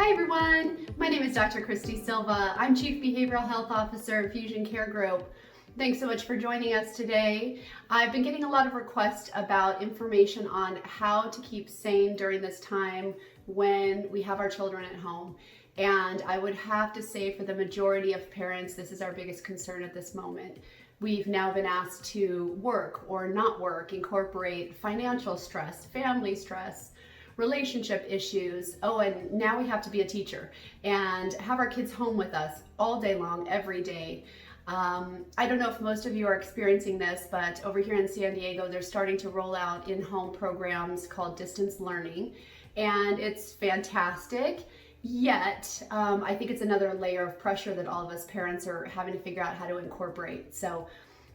Hi everyone, my name is Dr. Christy Silva. I'm Chief Behavioral Health Officer at Fusion Care Group. Thanks so much for joining us today. I've been getting a lot of requests about information on how to keep sane during this time when we have our children at home. And I would have to say for the majority of parents, this is our biggest concern at this moment. We've now been asked to work or not work, incorporate financial stress, family stress, relationship issues. Oh, and now we have to be a teacher and have our kids home with us all day long, every day. I don't know if most of you are experiencing this, but over here in San Diego, they're starting to roll out in-home programs called distance learning, and it's fantastic. Yet, I think it's another layer of pressure that all of us parents are having to figure out how to incorporate. So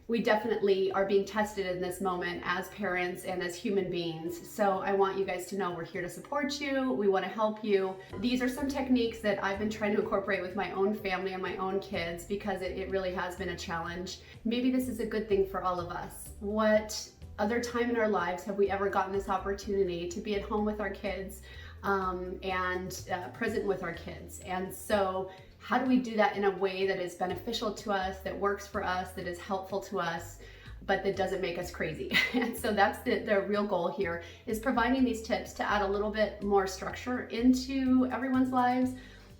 we definitely are being tested in this moment as parents and as human beings. So I want you guys to know we're here to support you. We want to help you. These are some techniques that I've been trying to incorporate with my own family and my own kids because it really has been a challenge. Maybe this is a good thing for all of us. What other time in our lives have we ever gotten this opportunity to be at home with our kids and present with our kids? And so how do we do that in a way that is beneficial to us, that works for us, that is helpful to us, but that doesn't make us crazy? And so that's the real goal here, is providing these tips to add a little bit more structure into everyone's lives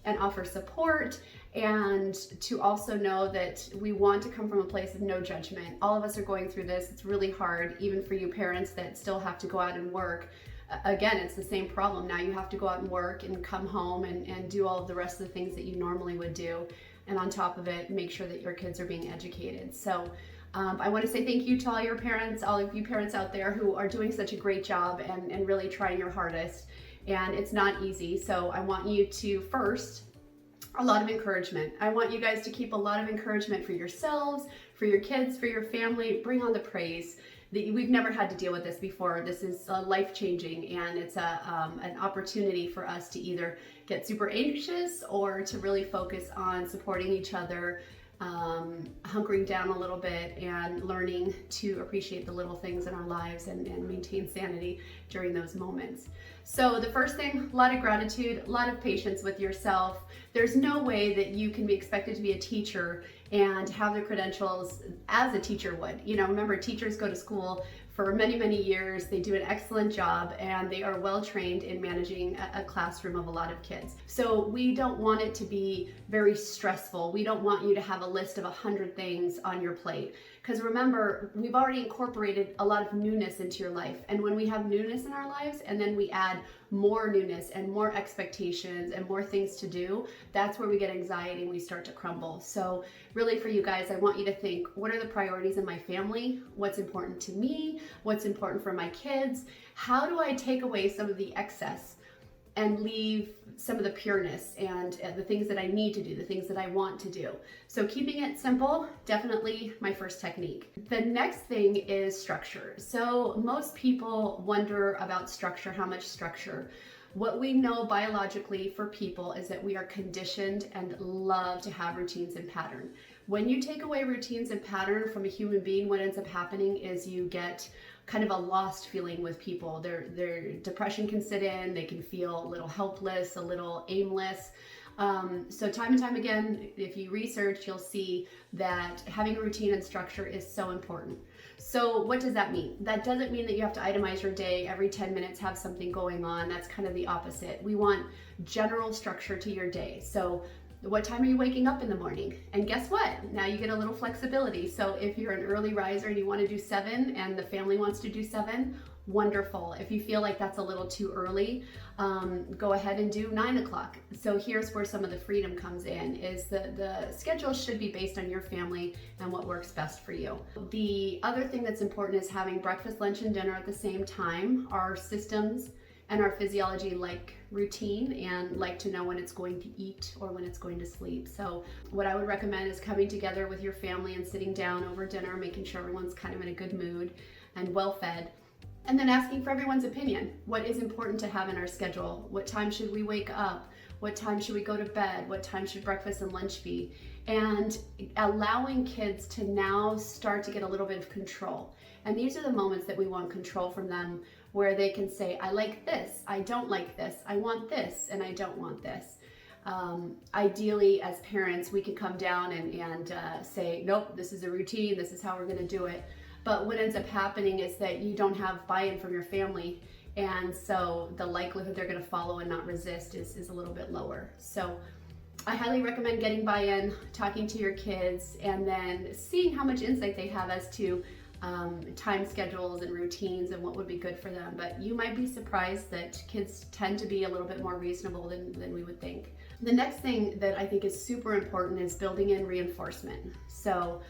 and offer support, and to also know that we want to come from a place of no judgment. All of us are going through this. It's really hard, even for you parents that still have to go out and work. Again, it's the same problem. Now you have to go out and work and come home and do all of the rest of the things that you normally would do. And on top of it, make sure that your kids are being educated. So I want to say thank you to all your parents, all of you parents out there who are doing such a great job and really trying your hardest. And it's not easy. So I want you to first, a lot of encouragement. I want you guys to keep a lot of encouragement for yourselves, for your kids, for your family. Bring on the praise. We've never had to deal with this before. This is life-changing, and it's an opportunity for us to either get super anxious or to really focus on supporting each other, hunkering down a little bit and learning to appreciate the little things in our lives and maintain sanity during those moments. So the first thing, a lot of gratitude, a lot of patience with yourself. There's no way that you can be expected to be a teacher and have the credentials as a teacher would. You know, remember, teachers go to school for many, many years. They do an excellent job and they are well trained in managing a classroom of a lot of kids. So we don't want it to be very stressful. We don't want you to have a list of 100 things on your plate. Because remember, we've already incorporated a lot of newness into your life. And when we have newness in our lives and then we add more newness and more expectations and more things to do, that's where we get anxiety and we start to crumble. So really for you guys, I want you to think, what are the priorities in my family? What's important to me? What's important for my kids? How do I take away some of the excess and leave some of the pureness and the things that I need to do, the things that I want to do? So keeping it simple, definitely my first technique. The next thing is structure. So most people wonder about structure, how much structure. What we know biologically for people is that we are conditioned and love to have routines and pattern. When you take away routines and pattern from a human being, what ends up happening is you get kind of a lost feeling with people. Their depression can sit in, they can feel a little helpless, a little aimless. So time and time again, if you research, you'll see that having a routine and structure is so important. So what does that mean? That doesn't mean that you have to itemize your day, every 10 minutes have something going on. That's kind of the opposite. We want general structure to your day. So what time are you waking up in the morning? And guess what? Now you get a little flexibility. So if you're an early riser and you want to do 7 and the family wants to do 7, wonderful. If you feel like that's a little too early, go ahead and do 9 o'clock. So here's where some of the freedom comes in, is the schedule should be based on your family and what works best for you. The other thing that's important is having breakfast, lunch, and dinner at the same time. Our systems and our physiology like routine and like to know when it's going to eat or when it's going to sleep. So what I would recommend is coming together with your family and sitting down over dinner, making sure everyone's kind of in a good mood and well fed. And then asking for everyone's opinion. What is important to have in our schedule? What time should we wake up? What time should we go to bed? What time should breakfast and lunch be? And allowing kids to now start to get a little bit of control. And these are the moments that we want control from them, where they can say, I like this, I don't like this, I want this, and I don't want this. Ideally, as parents, we can come down and say, nope, this is a routine, this is how we're going to do it. But what ends up happening is that you don't have buy-in from your family, and so the likelihood they're going to follow and not resist is a little bit lower. So I highly recommend getting buy-in, talking to your kids, and then seeing how much insight they have as to time schedules and routines and what would be good for them. But you might be surprised that kids tend to be a little bit more reasonable than we would think. The next thing that I think is super important is building in reinforcement. So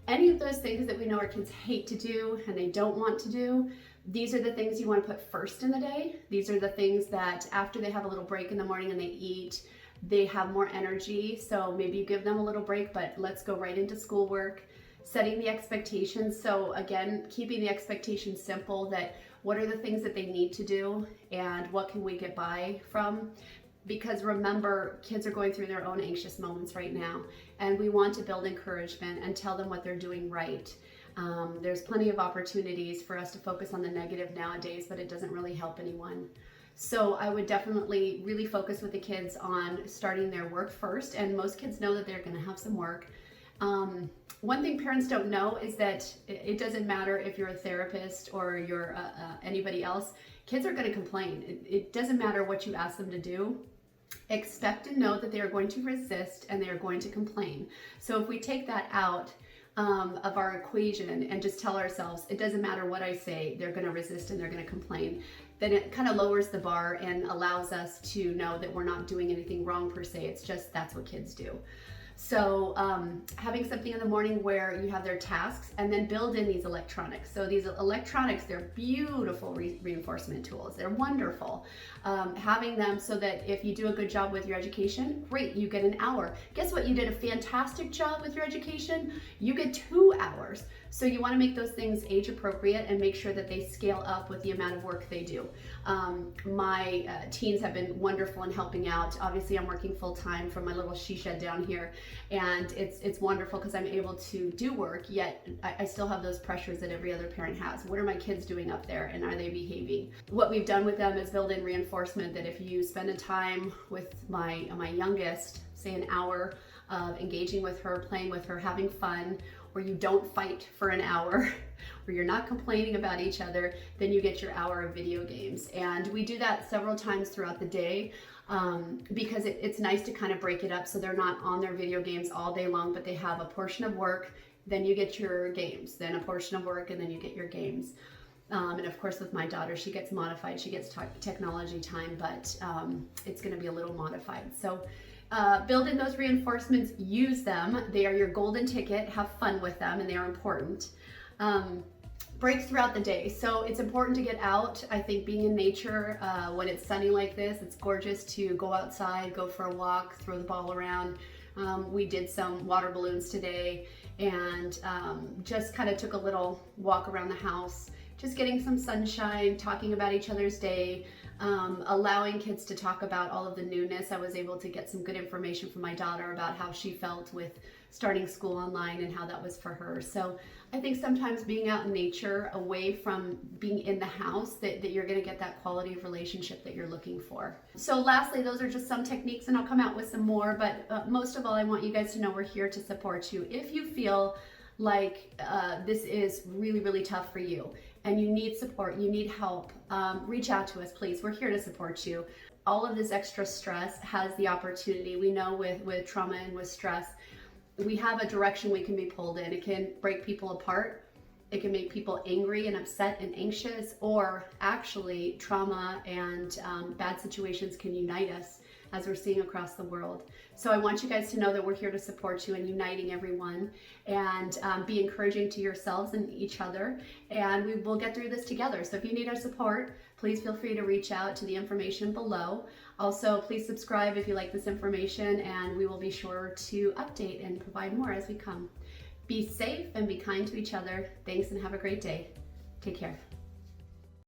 any of those things that we know our kids hate to do and they don't want to do, these are the things you want to put first in the day. These are the things that after they have a little break in the morning and they eat, they have more energy. So maybe you give them a little break, but let's go right into schoolwork. Setting the expectations. So again, keeping the expectations simple, that what are the things that they need to do and what can we get by from? Because remember, kids are going through their own anxious moments right now, and we want to build encouragement and tell them what they're doing right. There's plenty of opportunities for us to focus on the negative nowadays, but it doesn't really help anyone. So I would definitely really focus with the kids on starting their work first, and most kids know that they're going to have some work. One thing parents don't know is that it doesn't matter if you're a therapist or you're anybody else. Kids are going to complain. It doesn't matter what you ask them to do. Expect and know that they are going to resist and they are going to complain. So if we take that out of our equation and just tell ourselves, it doesn't matter what I say, they're going to resist and they're going to complain, then it kind of lowers the bar and allows us to know that we're not doing anything wrong per se. It's just that's what kids do. So having something in the morning where you have their tasks, and then build in these electronics. So these electronics, they're beautiful reinforcement tools. They're wonderful. Having them so that if you do a good job with your education, great, you get an hour. Guess what? You did a fantastic job with your education. You get 2 hours. So you want to make those things age appropriate and make sure that they scale up with the amount of work they do. My teens have been wonderful in helping out. Obviously, I'm working full time from my little she shed down here, and it's wonderful because I'm able to do work, yet I still have those pressures that every other parent has. What are my kids doing up there, and are they behaving? What we've done with them is build in reinforcement that if you spend a time with my youngest, say an hour of engaging with her, playing with her, having fun, or you don't fight for an hour, or you're not complaining about each other, then you get your hour of video games. And we do that several times throughout the day because it's nice to kind of break it up so they're not on their video games all day long, but they have a portion of work, then you get your games, then a portion of work, and then you get your games. And of course with my daughter, she gets modified, she gets technology time, but it's gonna be a little modified. So build in those reinforcements, use them. They are your golden ticket. Have fun with them, and they are important. Breaks throughout the day. So it's important to get out. I think being in nature, when it's sunny like this, it's gorgeous to go outside, go for a walk, throw the ball around. We did some water balloons today and just kind of took a little walk around the house, just getting some sunshine, talking about each other's day. Allowing kids to talk about all of the newness. I was able to get some good information from my daughter about how she felt with starting school online and how that was for her. So I think sometimes being out in nature, away from being in the house, that you're going to get that quality of relationship that you're looking for. So lastly, those are just some techniques, and I'll come out with some more, but most of all, I want you guys to know we're here to support you. If you feel like this is really, really tough for you and you need support, you need help, reach out to us, please. We're here to support you. All of this extra stress has the opportunity. We know with trauma and with stress, we have a direction we can be pulled in. It can break people apart. It can make people angry and upset and anxious, or actually trauma and bad situations can unite us, as we're seeing across the world. So I want you guys to know that we're here to support you in uniting everyone, and be encouraging to yourselves and each other, and we will get through this together. So if you need our support, please feel free to reach out to the information below. Also, please subscribe if you like this information, and we will be sure to update and provide more as we come. Be safe and be kind to each other. Thanks, and have a great day. Take care.